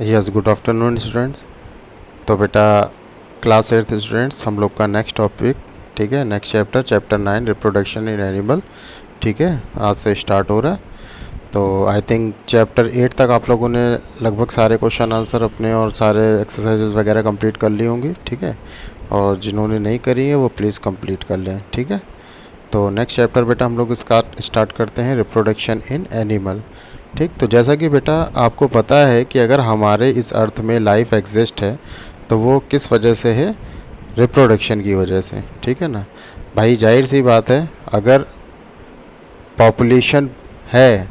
Yes, good afternoon students. तो बेटा class 8 students, हम लोग का नेक्स्ट टॉपिक, ठीक है, next chapter, chapter 9 reproduction in animal, ठीक है, आज से स्टार्ट हो रहा है। तो आई थिंक चैप्टर 8 तक आप लोगों ने लगभग सारे क्वेश्चन आंसर अपने और सारे एक्सरसाइजेज वगैरह कंप्लीट कर ली होंगी, ठीक है। और जिन्होंने नहीं करी है वो प्लीज़ कंप्लीट कर लें, ठीक है। तो नेक्स्ट चैप्टर बेटा हम लोग इसका स्टार्ट करते हैं, रिप्रोडक्शन इन एनिमल। ठीक, तो जैसा कि बेटा आपको पता है कि अगर हमारे इस अर्थ में लाइफ एग्जिस्ट है तो वो किस वजह से है? रिप्रोडक्शन की वजह से, ठीक है ना भाई। जाहिर सी बात है, अगर पॉपुलेशन है,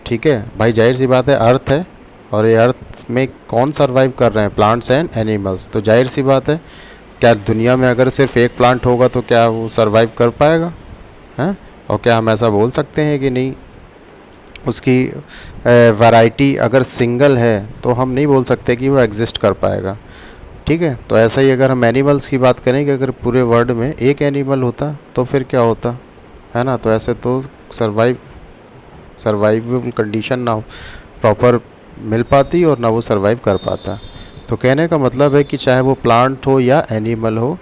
ठीक है भाई, जाहिर सी बात है अर्थ है, और ये अर्थ में कौन सर्वाइव कर रहे हैं? Plants and animals. तो जाहिर सी बात है, क्या दुनिया में अगर सिर्फ एक प्लांट होगा तो क्या वो सर्वाइव कर पाएगा? हैं? और क्या हम ऐसा बोल सकते हैं कि नहीं, उसकी वैरायटी अगर सिंगल है तो हम नहीं बोल सकते कि वो एग्जिस्ट कर पाएगा, ठीक है। तो ऐसा ही अगर हम एनिमल्स की बात करें कि अगर पूरे वर्ल्ड में एक एनिमल होता तो फिर क्या होता, है ना। तो ऐसे तो सर्वाइवेबल कंडीशन ना प्रॉपर मिल पाती और ना वो सर्वाइव कर पाता। तो कहने का मतलब है कि चाहे वो प्लांट हो या एनिमल हो,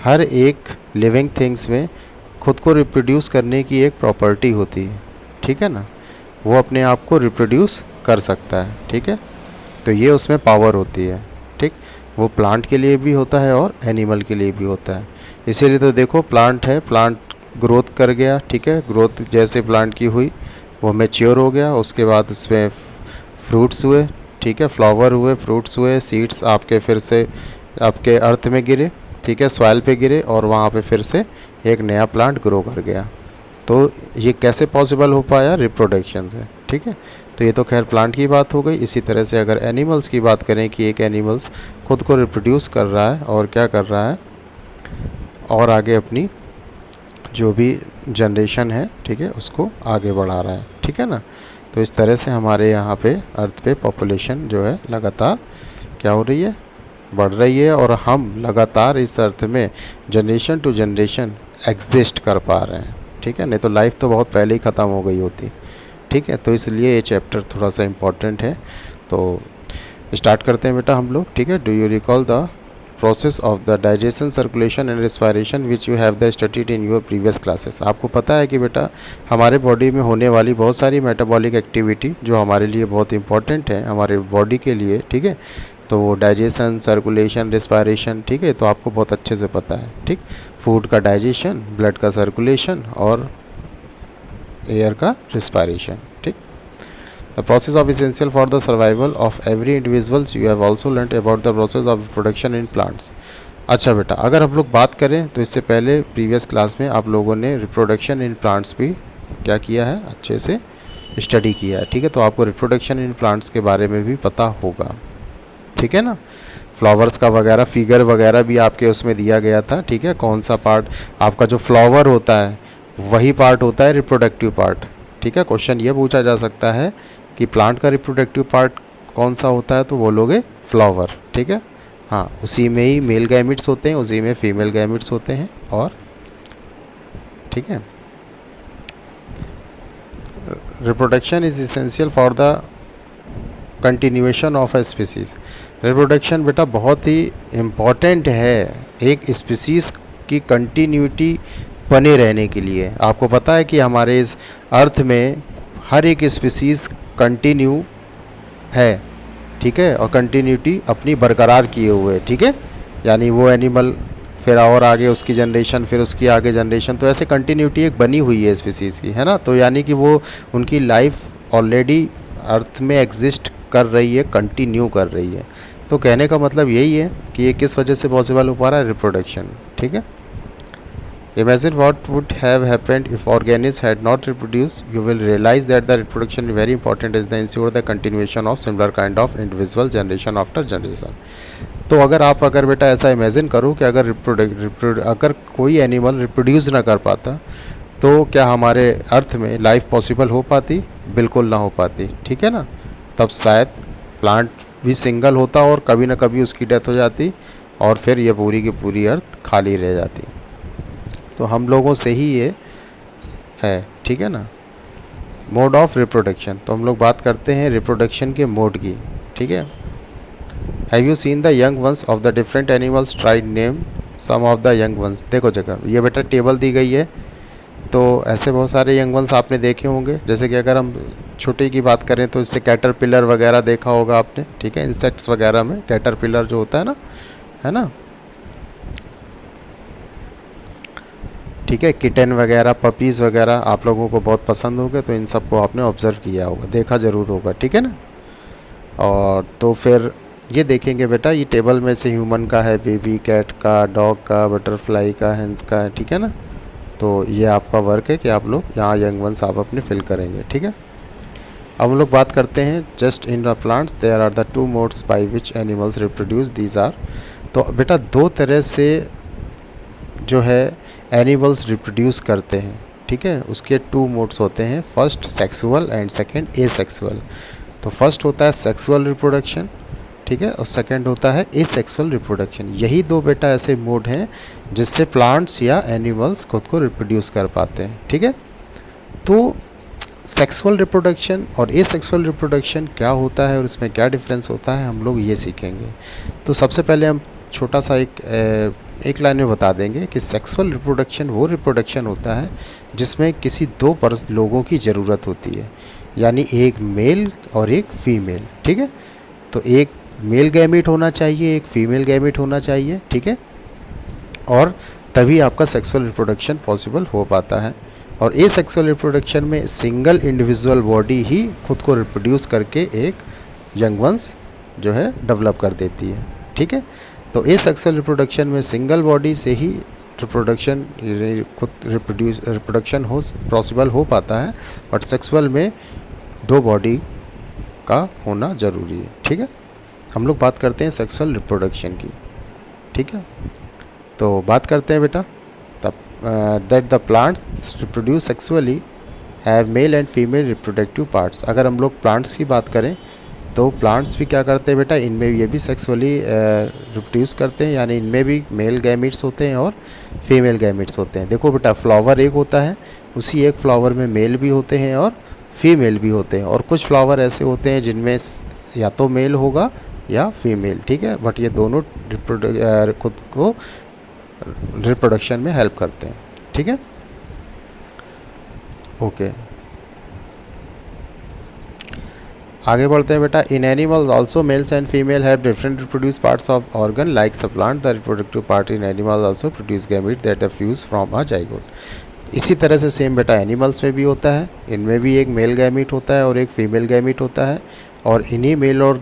हर एक लिविंग थिंग्स में खुद को रिप्रोड्यूस करने की एक प्रॉपर्टी होती है, ठीक है ना। वो अपने आप को रिप्रोड्यूस कर सकता है, ठीक है। तो ये उसमें पावर होती है, ठीक। वो प्लांट के लिए भी होता है और एनिमल के लिए भी होता है। इसीलिए तो देखो, प्लांट है, प्लांट ग्रोथ कर गया, ठीक है, ग्रोथ जैसे प्लांट की हुई वो मैच्योर हो गया, उसके बाद उसमें फ्रूट्स हुए, ठीक है, फ्लावर हुए, फ्रूट्स हुए, सीड्स आपके फिर से आपके अर्थ में गिरे, ठीक है, सॉइल पे गिरे, और वहाँ पे फिर से एक नया प्लांट ग्रो कर गया। तो ये कैसे पॉसिबल हो पाया? रिप्रोडक्शन से, ठीक है। तो ये तो खैर प्लांट की बात हो गई। इसी तरह से अगर एनिमल्स की बात करें कि एक एनिमल्स खुद को रिप्रोड्यूस कर रहा है और क्या कर रहा है, और आगे अपनी जो भी जनरेशन है, ठीक है, उसको आगे बढ़ा रहा है, ठीक है ना। तो इस तरह से हमारे यहाँ पे अर्थ पे पॉपुलेशन जो है लगातार क्या हो रही है? बढ़ रही है, और हम लगातार इस अर्थ में जनरेशन टू जनरेशन एग्जिस्ट कर पा रहे हैं, ठीक है। नहीं तो लाइफ तो बहुत पहले ही ख़त्म हो गई होती, ठीक है। तो इसलिए ये चैप्टर थोड़ा सा इम्पोर्टेंट है। तो स्टार्ट करते हैं बेटा हम लोग, ठीक है। Do you recall the process of the digestion, circulation and respiration which you have the studied in your previous classes. आपको पता है कि बेटा हमारे बॉडी में होने वाली बहुत सारी मेटाबॉलिक एक्टिविटी जो हमारे लिए बहुत इंपॉर्टेंट है, हमारे बॉडी के लिए, ठीक है। तो डाइजेशन, सर्कुलेशन, रेस्पिरेशन, ठीक है, तो आपको बहुत अच्छे से पता है, ठीक। फूड का डाइजेशन, ब्लड का सर्कुलेशन और एयर का रेस्पिरेशन, ठीक। The process of essential for the survival of every individuals, you have also learn about the process of production in plants. अच्छा बेटा, अगर हम लोग बात करें तो इससे पहले प्रीवियस क्लास में आप लोगों ने रिप्रोडक्शन इन प्लांट्स भी क्या किया है? अच्छे से स्टडी किया है, ठीक है। तो आपको रिप्रोडक्शन इन प्लांट्स के बारे में भी पता होगा, ठीक है ना। फ्लावर्स का वगैरह फिगर वगैरह भी आपके उसमें दिया गया था, ठीक है। कौन सा पार्ट आपका जो फ्लावर होता है वही पार्ट होता है रिप्रोडक्टिव पार्ट, ठीक है। क्वेश्चन ये पूछा जा सकता है कि प्लांट का रिप्रोडक्टिव पार्ट कौन सा होता है, तो बोलोगे फ्लावर, ठीक है। हाँ, उसी में ही मेल गैमिट्स होते हैं, उसी में फीमेल गैमिट्स होते हैं, और ठीक है। Reproduction is essential for the continuation of a species. Reproduction बेटा बहुत ही इम्पॉर्टेंट है एक स्पीसीज की कंटिन्यूटी बने रहने के लिए। आपको पता है कि हमारे इस अर्थ में हर एक स्पीसीज कंटिन्यू है, ठीक है, और कंटिन्यूटी अपनी बरकरार किए हुए, ठीक है। यानी वो एनिमल फिर और आगे उसकी जनरेशन, फिर उसकी आगे जनरेशन, तो ऐसे कंटिन्यूटी एक बनी हुई है स्पीसीज़ की, है ना। तो यानी कि वो उनकी लाइफ ऑलरेडी अर्थ में एग्जिस्ट कर रही है, कंटिन्यू कर रही है। तो कहने का मतलब यही है कि ये किस वजह से पॉसिबल हो पा रहा है? रिप्रोडक्शन, ठीक है। Imagine what would have happened if organisms had not reproduced. You will realize that the reproduction is very important as they ensure the continuation of similar kind of individual generation after generation. तो अगर बेटा ऐसा imagine करो कि अगर कोई animal reproduce ना कर पाता तो क्या हमारे अर्थ में लाइफ पॉसिबल हो पाती? बिल्कुल ना हो पाती, ठीक है ना। तब शायद प्लांट भी सिंगल होता और कभी ना कभी उसकी डेथ हो जाती, और फिर ये पूरी की पूरी अर्थ खाली रह जाती। तो हम लोगों से ही ये है, ठीक है ना। मोड ऑफ रिप्रोडक्शन, तो हम लोग बात करते हैं रिप्रोडक्शन के मोड की, ठीक है। Have you seen the young ones of the different animals, try name some of the young ones. देखो जगह ये बेटा टेबल दी गई है, तो ऐसे बहुत सारे यंग वंस आपने देखे होंगे। जैसे कि अगर हम छोटे की बात करें तो इससे कैटरपिलर वगैरह देखा होगा आपने, ठीक है, इंसेक्ट्स वगैरह में कैटरपिलर जो होता है ना, ठीक है, किटन वगैरह, पपीज़ वगैरह आप लोगों को बहुत पसंद होंगे, तो इन सब को आपने ऑब्ज़र्व किया होगा, देखा ज़रूर होगा, ठीक है ना। और तो फिर ये देखेंगे बेटा, ये टेबल में से ह्यूमन का है, बेबी कैट का, डॉग का, बटरफ्लाई का, हेंस का है, ठीक है ना। तो ये आपका वर्क है कि आप लोग यहाँ यंग वंस आप अपने फिल करेंगे, ठीक है। अब हम लोग बात करते हैं just in the plants there are the two modes by which animals reproduce these are. तो बेटा दो तरह से जो है एनिमल्स रिप्रोड्यूस करते हैं, ठीक है, उसके टू मोड्स होते हैं, first sexual and second asexual. तो फर्स्ट होता है सेक्सुअल रिप्रोडक्शन, ठीक है, और सेकंड होता है एसेक्सुअल रिप्रोडक्शन। यही दो बेटा ऐसे मोड हैं जिससे प्लांट्स या एनिमल्स खुद को रिप्रोड्यूस कर पाते हैं, ठीक है। तो सेक्सुअल रिप्रोडक्शन और एसेक्सुअल रिप्रोडक्शन क्या होता है और इसमें क्या डिफरेंस होता है, हम लोग ये सीखेंगे। तो सबसे पहले हम छोटा सा एक लाइन में बता देंगे कि सेक्सुअल रिप्रोडक्शन वो रिप्रोडक्शन होता है जिसमें किसी दो लोगों की ज़रूरत होती है, यानी एक मेल और एक फीमेल, ठीक है। तो एक मेल गैमीट होना चाहिए, एक फीमेल गैमीट होना चाहिए, ठीक है, और तभी आपका सेक्सुअल रिप्रोडक्शन पॉसिबल हो पाता है। और एसेक्सुअल रिप्रोडक्शन में सिंगल इंडिविजुअल बॉडी ही खुद को रिप्रोड्यूस करके एक यंग वंस जो है डेवलप कर देती है, ठीक है। तो एसेक्सुअल रिप्रोडक्शन में सिंगल बॉडी से ही रिप्रोडक्शन हो पॉसिबल हो पाता है, बट सेक्सुअल में दो बॉडी का होना ज़रूरी है, ठीक है। हम लोग बात करते हैं सेक्सुअल रिप्रोडक्शन की, ठीक है। तो बात करते हैं बेटा तब that the plants reproduce sexually have mail and female reproductive parts. अगर हम लोग प्लांट्स की बात करें तो प्लांट्स भी क्या करते हैं बेटा, इनमें ये भी सेक्सुअली रिप्रोड्यूस करते हैं, यानी इनमें भी मेल गैमीट्स होते हैं और फीमेल गैमीट्स होते हैं। देखो बेटा फ्लावर एक होता है, उसी एक फ्लावर में मेल भी होते हैं और फीमेल भी होते हैं, और कुछ फ्लावर ऐसे होते हैं जिनमें या तो मेल होगा या फीमेल, ठीक है, बट ये दोनों खुद को रिप्रोडक्शन में हेल्प करते हैं, ठीक है, ओके। आगे बढ़ते हैं बेटा। In animals also males and female have different reproduce parts of organ like the plant, the reproductive part in animals also produce gamete that are fuse from a zygote. इसी तरह से सेम बेटा animals में भी होता है, इनमें भी एक मेल गैमीट होता है और एक फीमेल गैमीट होता है, और इन्हीं मेल और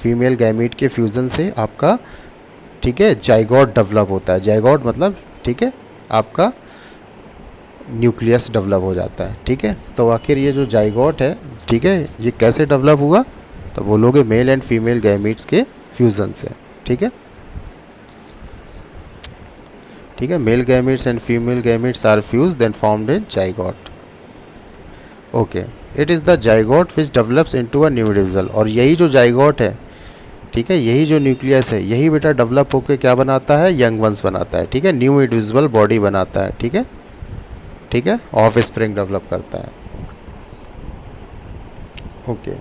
फीमेल गैमीट के फ्यूज़न से आपका, ठीक है, जाइगोट डेवलप होता है। जाइगोट मतलब, ठीक है, आपका न्यूक्लियस डेवलप हो जाता है, ठीक है। तो आखिर ये जो जाइगोट है, ठीक है, ये कैसे डेवलप हुआ, तो बोलोगे मेल एंड फीमेल गैमीट्स के फ्यूज़न से, ठीक है, ठीक है। Male gametes and female gametes are fuse then formed in zygote, okay. It is the zygote which develops into a new individual. और यही जो जाइगोट है, ठीक है, यही जो न्यूक्लियस है, यही बेटा डेवलप होकर क्या बनाता है, यंग वंस बनाता है, ठीक है, न्यू इंडिविजुअल बॉडी बनाता है, ठीक है, ठीक है, ऑफ स्प्रिंग डेवलप करता है, ओके।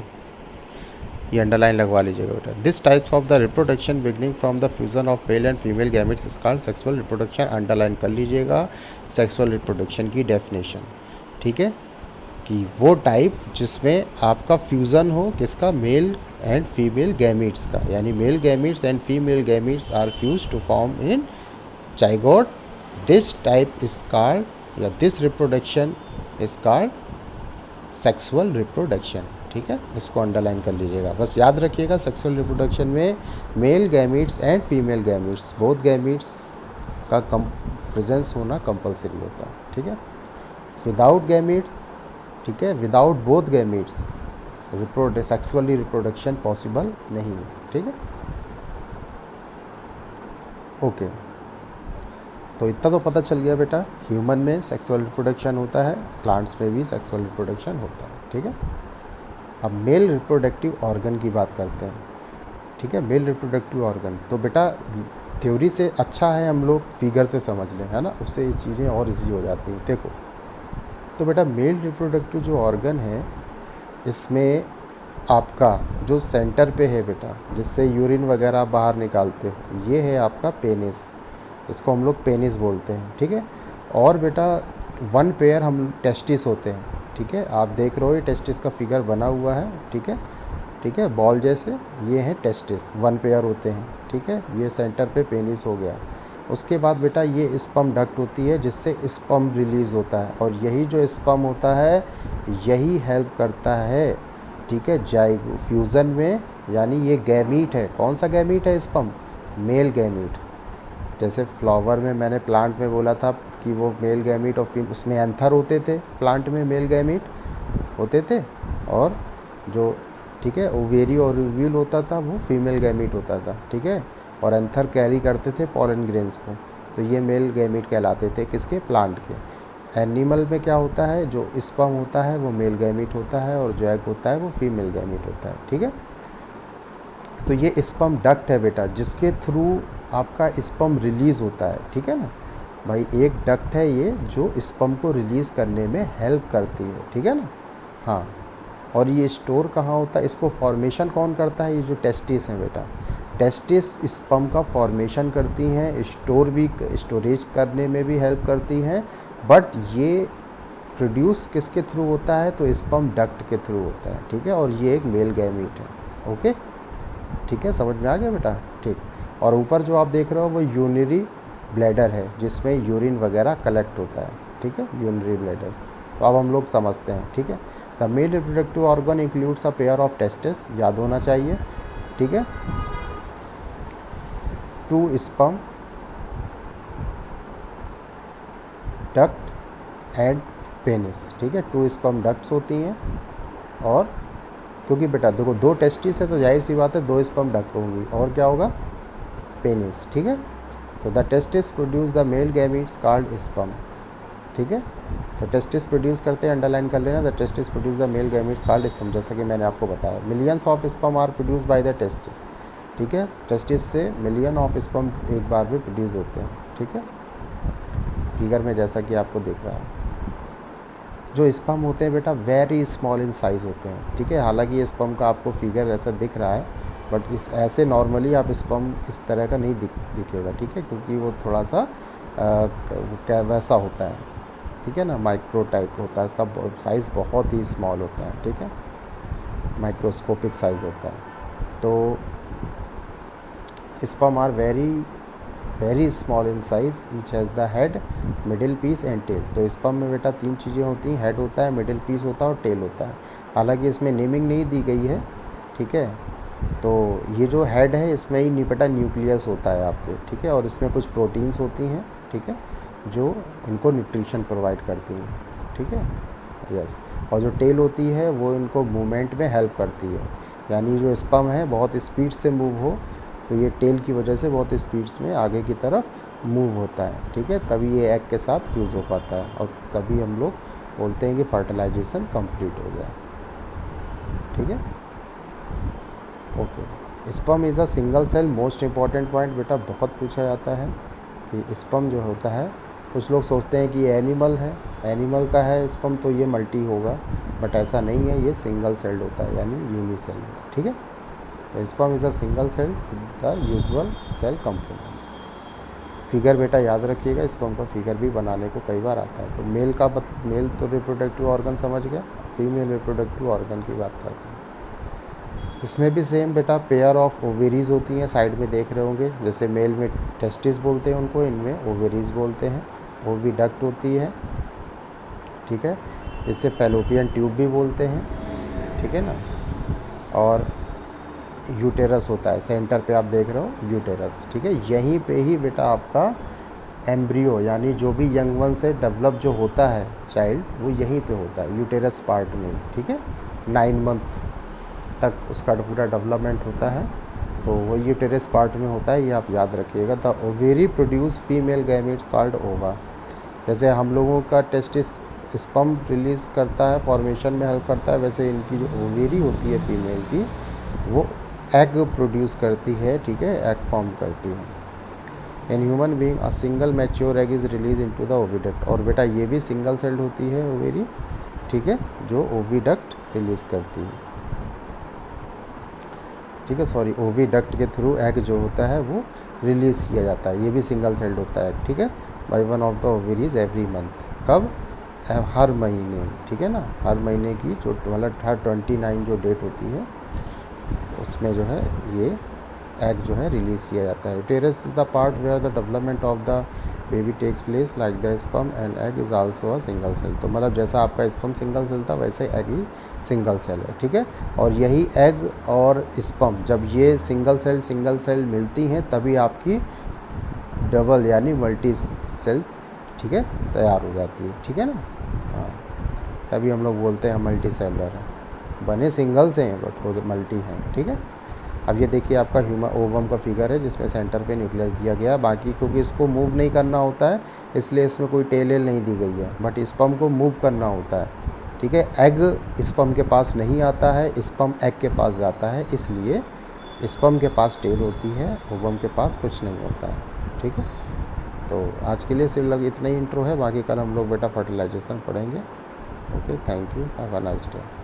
ये अंडरलाइन लगवा लीजिएगा बेटा। This types of the reproduction beginning from the fusion of male and female gametes is called sexual reproduction. Underline कर लीजिएगा सेक्सुअल रिप्रोडक्शन की डेफिनेशन, ठीक है, कि वो टाइप जिसमें आपका फ्यूज़न हो किसका, मेल एंड फीमेल गैमीट्स का, यानी male gametes and female gametes are fuse to form in zygote. This type is called, या this reproduction is called sexual reproduction, ठीक है। इसको अंडरलाइन कर लीजिएगा। बस याद रखिएगा सेक्सुअल रिप्रोडक्शन में male gametes and female gametes both gametes का प्रेजेंस होना कंपलसरी होता है, ठीक है। विदाउट गैमीट्स, ठीक है, without both gametes sexually reproduction possible नहीं है, ठीक है, ओके। तो इतना तो पता चल गया बेटा, ह्यूमन में सेक्सुअल रिप्रोडक्शन होता है, प्लांट्स में भी सेक्सुअल रिप्रोडक्शन होता है, ठीक है। अब मेल रिप्रोडक्टिव ऑर्गन की बात करते हैं, ठीक है। मेल रिप्रोडक्टिव ऑर्गन तो बेटा थ्योरी से अच्छा है हम लोग फिगर से समझ लें, है ना, उससे ये चीज़ें और इजी हो जाती हैं। देखो तो बेटा मेल रिप्रोडक्टिव जो ऑर्गन है, इसमें आपका जो सेंटर पे है बेटा, जिससे यूरिन वगैरह बाहर निकालते हो, ये है आपका पेनिस। इसको हम लोग पेनिस बोलते हैं, ठीक है। और बेटा 1 पेयर हम टेस्टिस होते हैं, ठीक है। आप देख रहे हो ये टेस्टिस का फिगर बना हुआ है, ठीक है, ठीक है, बॉल जैसे। ये है टेस्टिस, 1 पेयर होते हैं, ठीक है। ये सेंटर पे पेनिस हो गया। उसके बाद बेटा ये स्पर्म डक्ट होती है, जिससे स्पर्म रिलीज़ होता है, और यही जो स्पर्म होता है यही हेल्प करता है, ठीक है, जाइगो फ्यूज़न में। यानी ये गैमीट है। कौन सा गैमीट है? Sperm, male gamete. जैसे फ्लावर में मैंने प्लांट में बोला था कि वो मेल गैमीट और उसमें एंथर होते थे, प्लांट में मेल गैमीट होते थे, और जो, ठीक है, ओवेरी और ओव्यूल होता था वो फीमेल गैमीट होता था, ठीक है। और एंथर कैरी करते थे पॉलन ग्रेन्स को, तो ये मेल गैमीट कहलाते थे, किसके? प्लांट के। एनिमल में क्या होता है? जो स्पर्म होता है वो मेल गैमीट होता है, और जो एग होता है वो फीमेल गैमीट होता है, ठीक है। तो ये स्पर्म डक्ट है बेटा, जिसके थ्रू आपका स्पर्म रिलीज़ होता है, ठीक है ना भाई। एक डक्ट है ये जो स्पर्म को रिलीज़ करने में हेल्प करती है, ठीक है ना। हाँ, और ये स्टोर कहाँ होता है? इसको फॉर्मेशन कौन करता है? ये जो टेस्टिस हैं बेटा, टेस्टिस स्पर्म का फॉर्मेशन करती हैं, स्टोरेज करने में भी हेल्प करती हैं। बट ये प्रोड्यूस किसके थ्रू होता है? तो स्पर्म डक्ट के थ्रू होता है, ठीक है। और ये एक मेल गैमीट है, ओके, ठीक है, समझ में आ गया बेटा, ठीक। और ऊपर जो आप देख रहे हो वो यूरिनरी ब्लैडर है, जिसमें यूरिन वगैरह कलेक्ट होता है, ठीक है, यूरिनरी ब्लैडर। तो अब हम लोग समझते हैं, ठीक है। The male reproductive organ includes a pair of testis, याद होना चाहिए, ठीक है। 2 स्पर्म डक्ट एंड पेनिस, ठीक है। 2 स्पर्म डक्ट्स होती हैं, और क्योंकि बेटा देखो 2 टेस्टिस है तो जाहिर सी बात है 2 स्पर्म डक्ट होंगी, और क्या होगा? पेनिस, ठीक है। तो the testis produce the male gametes called sperm, ठीक है। तो टेस्टिस प्रोड्यूस करते हैं, अंडरलाइन कर लेना, the testis produce the male gametes called sperm, जैसा कि मैंने आपको बताया। Millions of sperm are produce by the testis, ठीक है। टेस्टिस से मिलियन ऑफ स्पर्म एक बार में प्रोड्यूस होते हैं, ठीक है, फिगर में जैसा कि आपको दिख रहा है। जो स्पर्म होते हैं बेटा वेरी स्मॉल इन साइज़ होते हैं, ठीक है। हालांकि ये स्पर्म का आपको फिगर ऐसा दिख रहा है, बट इस ऐसे नॉर्मली आप स्पर्म इस तरह का नहीं दिखेगा, ठीक है, क्योंकि वो थोड़ा सा क्या वैसा होता है, ठीक है ना, माइक्रो टाइप होता है, इसका साइज़ बहुत ही स्मॉल होता है, ठीक है, माइक्रोस्कोपिक साइज़ होता है। तो sperm are very small in size, each has the head, middle piece and tail. तो स्पर्म में बेटा 3 चीज़ें होती हैं, हेड होता है, मिडिल पीस होता है और टेल होता है। हालांकि इसमें नेमिंग नहीं दी गई है, ठीक है। तो ये जो हेड है इसमें ही बेटा न्यूक्लियस होता है आपके, ठीक है, और इसमें कुछ प्रोटीन्स होती हैं, ठीक है, जो इनको न्यूट्रिशन प्रोवाइड करती हैं, ठीक है, यस। और जो टेल होती है वो इनको मूवमेंट में हेल्प करती है, यानी जो स्पर्म है बहुत स्पीड से मूव हो तो ये टेल की वजह से बहुत स्पीड्स में आगे की तरफ मूव होता है, ठीक है, तभी ये एग के साथ फ्यूज़ हो पाता है, और तभी हम लोग बोलते हैं कि फर्टिलाइजेशन कंप्लीट हो गया, ठीक है, okay. Sperm is a single cell, most important point बेटा बहुत पूछा जाता है कि स्पर्म जो होता है, कुछ लोग सोचते हैं कि ये एनिमल है, एनिमल का है स्पर्म तो ये मल्टी होगा, बट ऐसा नहीं है, ये सिंगल सेल्ड होता है, यानी यूनिसेल, ठीक है। तो sperm is a single cell with the usual cell components. Figure बेटा याद रखिएगा, स्पर्म का फिगर भी बनाने को कई बार आता है। तो मेल का मेल तो रिप्रोडक्टिव ऑर्गन समझ गया, फीमेल रिप्रोडक्टिव ऑर्गन की बात करते हैं। इसमें भी सेम बेटा पेयर ऑफ ओवेरीज होती हैं, साइड में देख रहे होंगे, जैसे मेल में टेस्टिस बोलते हैं उनको, इनमें ओवेरीज बोलते हैं, ओविडक्ट होती है, ठीक है, इसे फैलोपियन ट्यूब भी बोलते हैं, ठीक है ना। और यूटेरस होता है, सेंटर पे आप देख रहे हो यूटेरस, ठीक है। यहीं पे ही बेटा आपका एम्ब्रियो, यानी जो भी यंग वन से डेवलप जो होता है चाइल्ड, वो यहीं पे होता है, यूटेरस पार्ट में, ठीक है। 9 मंथ तक उसका पूरा डेवलपमेंट होता है, तो वो यूटेरस पार्ट में होता है, ये आप याद रखिएगा। The ovary produce female gametes called ओवा। जैसे हम लोगों का टेस्टिस स्पर्म रिलीज़ करता है, फॉर्मेशन में हेल्प करता है, वैसे इनकी जो ओवेरी होती है फीमेल की, वो एग प्रोड्यूस करती है, ठीक है, एग फॉर्म करती है। In human being a single mature egg is release into the oviduct. और बेटा ये भी सिंगल सेल्ड होती है ओवेरी, ठीक है, जो ओविडक्ट रिलीज़ करती है। ठीक है, सॉरी, ओविडक्ट के थ्रू एग जो होता है वो रिलीज़ किया जाता है। ये भी सिंगल सेल्ड होता है, ठीक है, by one of the ovaries every month. कब? हर महीने, ठीक है ना, हर महीने की जो मतलब हर 29 जो डेट होती है उसमें जो है ये एग जो है रिलीज़ किया जाता है। Uterus is the part where the development of the baby takes place like the sperm and egg is also a single cell. तो मतलब जैसा आपका स्पर्म सिंगल सेल था वैसे एग ही सिंगल सेल है, ठीक है। और यही एग और स्पर्म जब ये सिंगल सेल मिलती हैं तभी आपकी डबल यानी मल्टी सेल, ठीक है, तैयार हो जाती है, ठीक है ना। हाँ, तभी हम लोग बोलते हैं मल्टी सेलर है। बने सिंगल से हैं बट वो मल्टी हैं, ठीक है। अब ये देखिए आपका ह्यूमन ओवम का फिगर है जिसमें सेंटर पे न्यूक्लियस दिया गया है। बाकी क्योंकि इसको मूव नहीं करना होता है इसलिए इसमें कोई टेल नहीं दी गई है, बट स्पर्म को मूव करना होता है, ठीक है। एग स्पर्म के पास नहीं आता है, स्पर्म एग के पास जाता है, इसलिए स्पर्म के पास टेल होती है, ओवम के पास कुछ नहीं होता है, ठीक है। तो आज के लिए सिर्फ इतना ही इंट्रो है, बाकी कल हम लोग बेटा फर्टिलाइजेशन पढ़ेंगे। Okay, thank you, have a nice day.